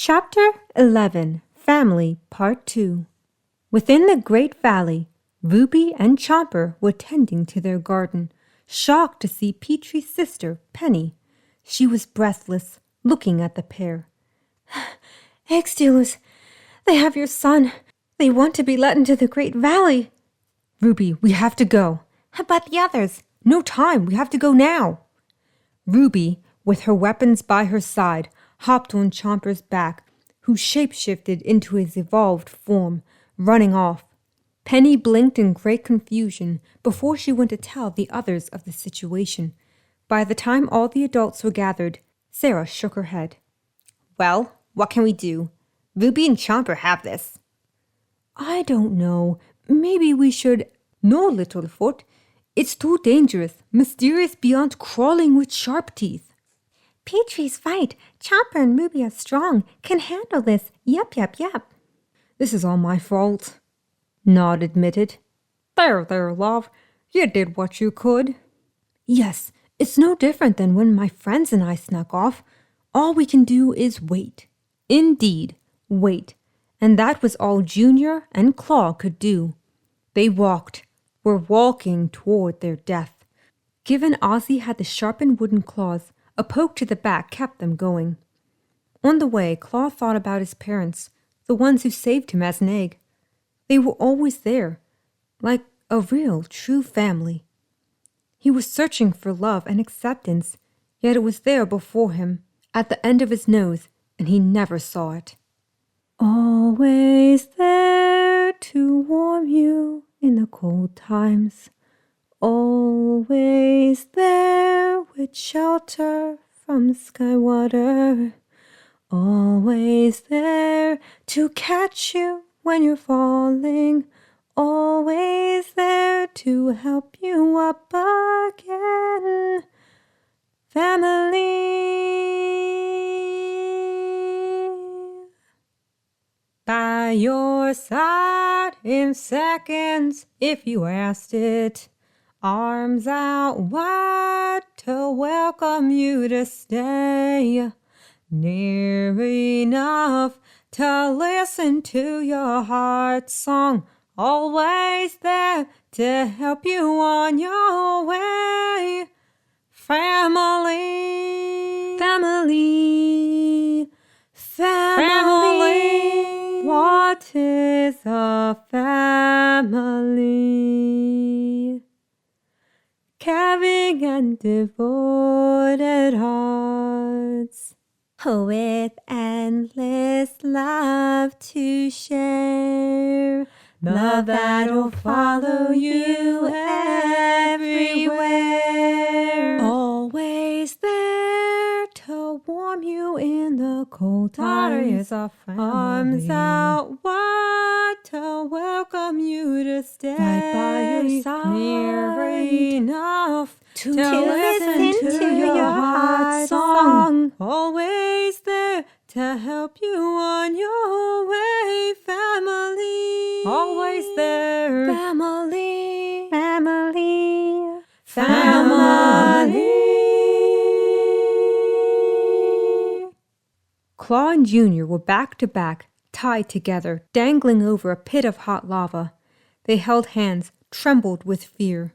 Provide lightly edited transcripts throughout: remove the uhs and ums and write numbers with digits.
Chapter 11, Family, Part 2. Within the Great Valley, Ruby and Chomper were tending to their garden, shocked to see Petrie's sister, Penny. She was breathless, looking at the pair. Egg stealers, they have your son. They want to be let into the Great Valley. Ruby, we have to go. But the others? No time, we have to go now. Ruby, with her weapons by her side, hopped on Chomper's back, who shape-shifted into his evolved form, running off. Penny blinked in great confusion before she went to tell the others of the situation. By the time all the adults were gathered, Sarah shook her head. Well, what can we do? Ruby and Chomper have this. I don't know. Maybe we should... No, Littlefoot. It's too dangerous, mysterious beyond crawling with Sharptooth. Petrie's right. Chomper and Ruby are strong, can handle this. Yep. This is all my fault, Nod admitted. There, love. You did what you could. Yes, it's no different than when my friends and I snuck off. All we can do is wait. Indeed, wait. And that was all Junior and Claw could do. They were walking toward their death. Given Ozzy had the sharpened wooden claws, a poke to the back kept them going. On the way, Claw thought about his parents, the ones who saved him as an egg. They were always there, like a real, true family. He was searching for love and acceptance, yet it was there before him, at the end of his nose, and he never saw it. Always there to warm you in the cold times. Always there with shelter from sky water. Always there to catch you when you're falling. Always there to help you up again. Family. By your side in seconds if you asked it. Arms out wide to welcome you to stay. Near enough to listen to your heart's song. Always there to help you on your way. Family. What is a family? Caring and devoted hearts, with endless love to share. Love that'll follow you everywhere. Always there to warm you in the cold times. Arms out wide to welcome you to stay. Right by your side. Near enough to listen to your heart's song. Always there to help you on your way. Family. Always there. Family. Claw and Junior were back to back, tied together, dangling over a pit of hot lava. They held hands, trembled with fear.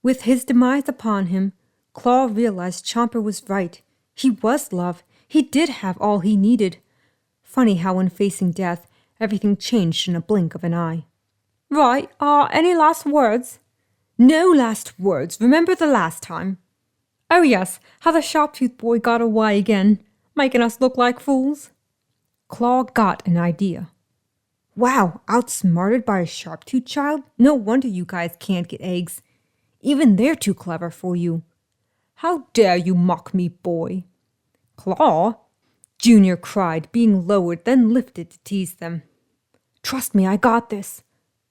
With his demise upon him, Claw realized Chomper was right. He was love. He did have all he needed. Funny how when facing death, everything changed in a blink of an eye. Right, any last words? No last words. Remember the last time? Oh yes, how the Sharptooth boy got away again, making us look like fools. Claw got an idea. Wow, outsmarted by a Sharptooth child? No wonder you guys can't get eggs. Even they're too clever for you. How dare you mock me, boy? Claw? Junior cried, being lowered, then lifted to tease them. Trust me, I got this.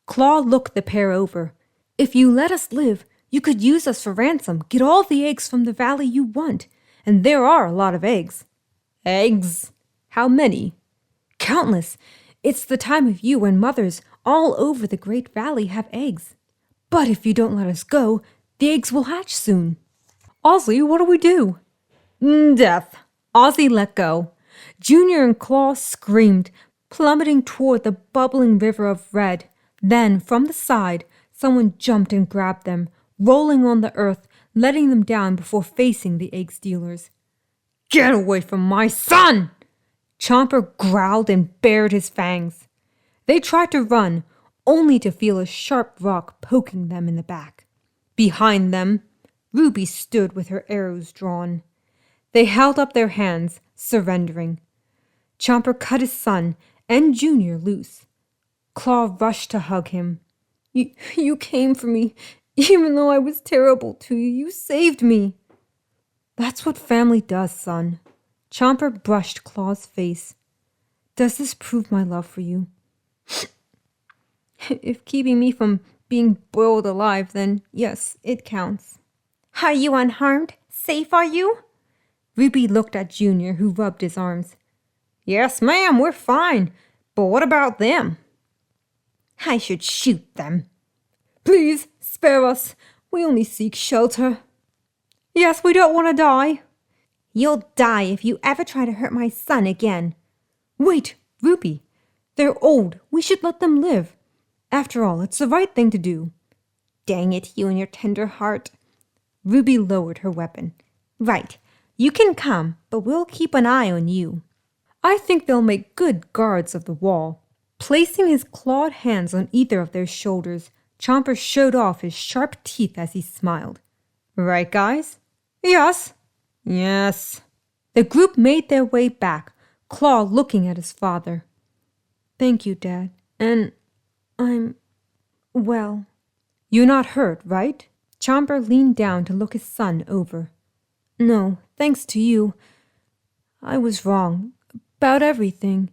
Claw looked the pair over. If you let us live, you could use us for ransom, get all the eggs from the valley you want. And there are a lot of eggs. Eggs? How many? Countless. It's the time of year when mothers all over the Great Valley have eggs. But if you don't let us go, the eggs will hatch soon. Ozzy, what do we do? Death. Ozzy let go. Junior and Claw screamed, plummeting toward the bubbling river of red. Then, from the side, someone jumped and grabbed them, rolling on the earth, letting them down before facing the egg stealers. "Get away from my son!" Chomper growled and bared his fangs. They tried to run, only to feel a sharp rock poking them in the back. Behind them, Ruby stood with her arrows drawn. They held up their hands, surrendering. Chomper cut his son and Junior loose. Claw rushed to hug him. You came for me. Even though I was terrible to you, you saved me." "That's what family does, son." Chomper brushed Claw's face. "Does this prove my love for you?" "If keeping me from being boiled alive, then yes, it counts." "Are you unharmed? Safe, are you?" Ruby looked at Junior, who rubbed his arms. "Yes, ma'am, we're fine. But what about them?" "I should shoot them." "Please, spare us. We only seek shelter." "Yes, we don't want to die." "You'll die if you ever try to hurt my son again." "Wait, Ruby. They're old. We should let them live. After all, it's the right thing to do." "Dang it, you and your tender heart." Ruby lowered her weapon. "Right. You can come, but we'll keep an eye on you." "I think they'll make good guards of the wall." Placing his clawed hands on either of their shoulders, Chomper showed off his sharp teeth as he smiled. "Right, guys?" "Yes." "Yes." The group made their way back, Claw looking at his father. "Thank you, Dad. And well. You're not hurt, right?" Chomper leaned down to look his son over. "No, thanks to you. I was wrong about everything.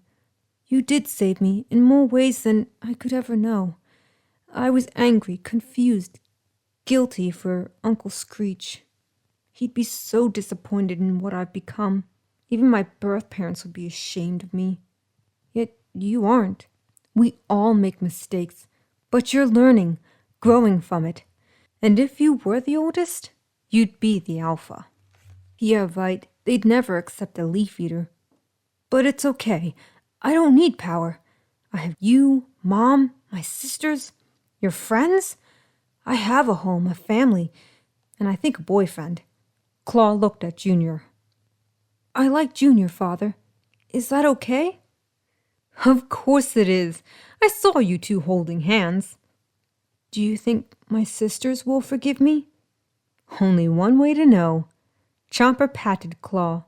You did save me in more ways than I could ever know. I was angry, confused, guilty for Uncle Screech. He'd be so disappointed in what I've become. Even my birth parents would be ashamed of me. Yet you aren't. We all make mistakes, but you're learning, growing from it. And if you were the oldest, you'd be the alpha." "Yeah, right. They'd never accept a leaf eater. But it's okay. I don't need power. I have you, Mom, my sisters, your friends. I have a home, a family, and I think a boyfriend." Claw looked at Junior. "I like Junior, Father. Is that okay?" "Of course it is. I saw you two holding hands." "Do you think my sisters will forgive me?" "Only one way to know." Chomper patted Claw.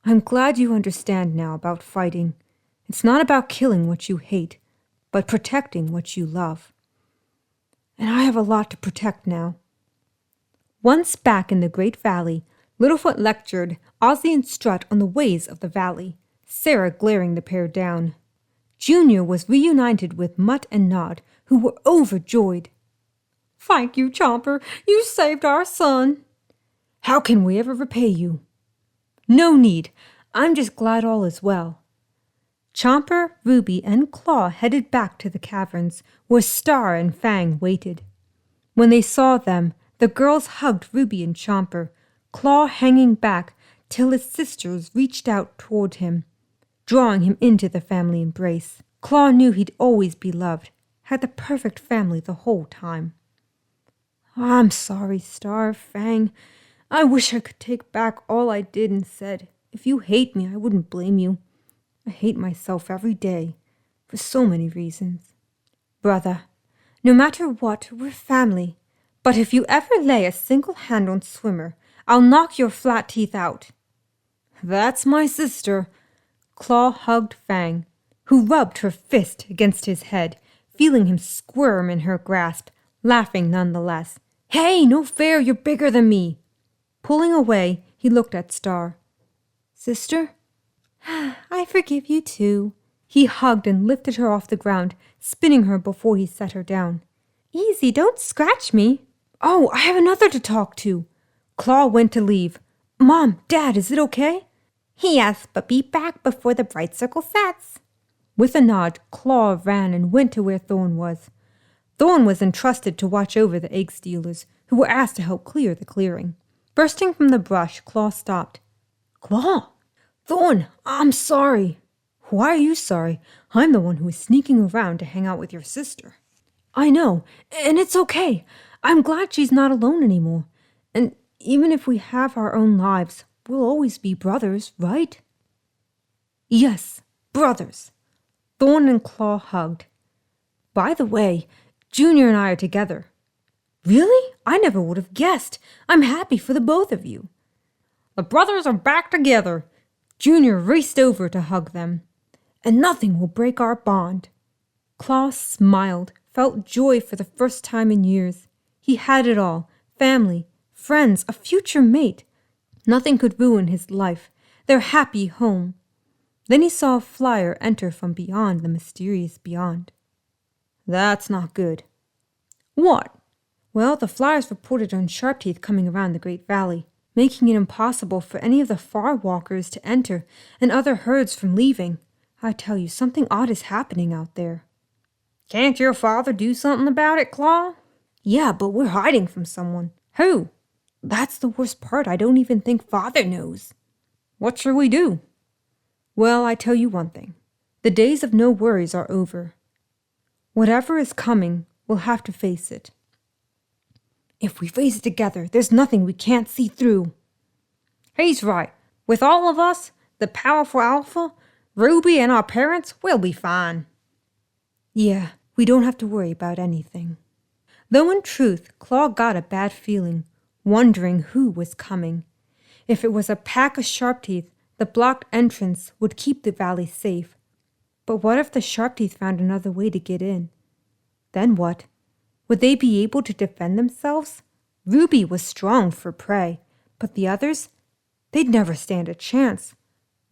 "I'm glad you understand now about fighting. It's not about killing what you hate, but protecting what you love. And I have a lot to protect now." Once back in the Great Valley, Littlefoot lectured Ozzy and Strut on the ways of the valley, Sarah glaring the pair down. Junior was reunited with Mutt and Nod, who were overjoyed. "Thank you, Chomper. You saved our son." "How can we ever repay you?" "No need. I'm just glad all is well." Chomper, Ruby, and Claw headed back to the caverns, where Star and Fang waited. When they saw them, the girls hugged Ruby and Chomper, Claw hanging back till his sisters reached out toward him, drawing him into the family embrace. Claw knew he'd always be loved, had the perfect family the whole time. "I'm sorry, Star, Fang. I wish I could take back all I did and said. If you hate me, I wouldn't blame you. I hate myself every day, for so many reasons." "Brother, no matter what, we're family. But if you ever lay a single hand on Swimmer, I'll knock your flat teeth out." "That's my sister." Claw hugged Fang, who rubbed her fist against his head, feeling him squirm in her grasp, laughing nonetheless. "Hey, no fair, you're bigger than me." Pulling away, he looked at Star. "Sister?" "I forgive you too." He hugged and lifted her off the ground, spinning her before he set her down. "Easy, don't scratch me." "Oh, I have another to talk to." Claw went to leave. "Mom, Dad, is it okay?" "Yes, but be back before the bright circle sets." With a nod, Claw ran and went to where Thorn was. Thorn was entrusted to watch over the egg stealers, who were asked to help clear the clearing. Bursting from the brush, Claw stopped. "Claw!" Thorn, I'm sorry. Why are you sorry? I'm the one who is sneaking around to hang out with your sister. I know, and it's okay. I'm glad she's not alone anymore. And even if we have our own lives, we'll always be brothers, right? Yes, brothers. Thorn and Claw hugged. By the way, Junior and I are together. Really? I never would have guessed. I'm happy for the both of you. The brothers are back together. Junior raced over to hug them. And nothing will break our bond. Claw smiled, felt joy for the first time in years. He had it all: family, friends, a future mate. Nothing could ruin his life, their happy home. Then he saw a flyer enter from beyond the mysterious beyond. That's not good. What? Well, the flyers reported on Sharptooth coming around the Great Valley, making it impossible for any of the far walkers to enter and other herds from leaving. I tell you, something odd is happening out there. Can't your father do something about it, Claw? Yeah, but we're hiding from someone. Who? That's the worst part. I don't even think Father knows. What shall we do? Well, I tell you one thing. The days of no worries are over. Whatever is coming, we'll have to face it. If we face it together, there's nothing we can't see through. He's right. With all of us, the powerful Alpha, Ruby, and our parents, we'll be fine. Yeah, we don't have to worry about anything. Though in truth, Claw got a bad feeling, wondering who was coming. If it was a pack of Sharptooth, the blocked entrance would keep the valley safe. But what if the Sharptooth found another way to get in? Then what? Would they be able to defend themselves? Ruby was strong for prey, but the others? They'd never stand a chance.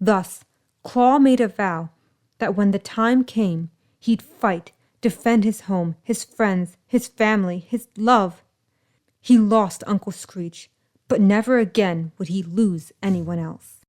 Thus, Claw made a vow that when the time came, he'd fight, defend his home, his friends, his family, his love. He lost Uncle Screech, but never again would he lose anyone else.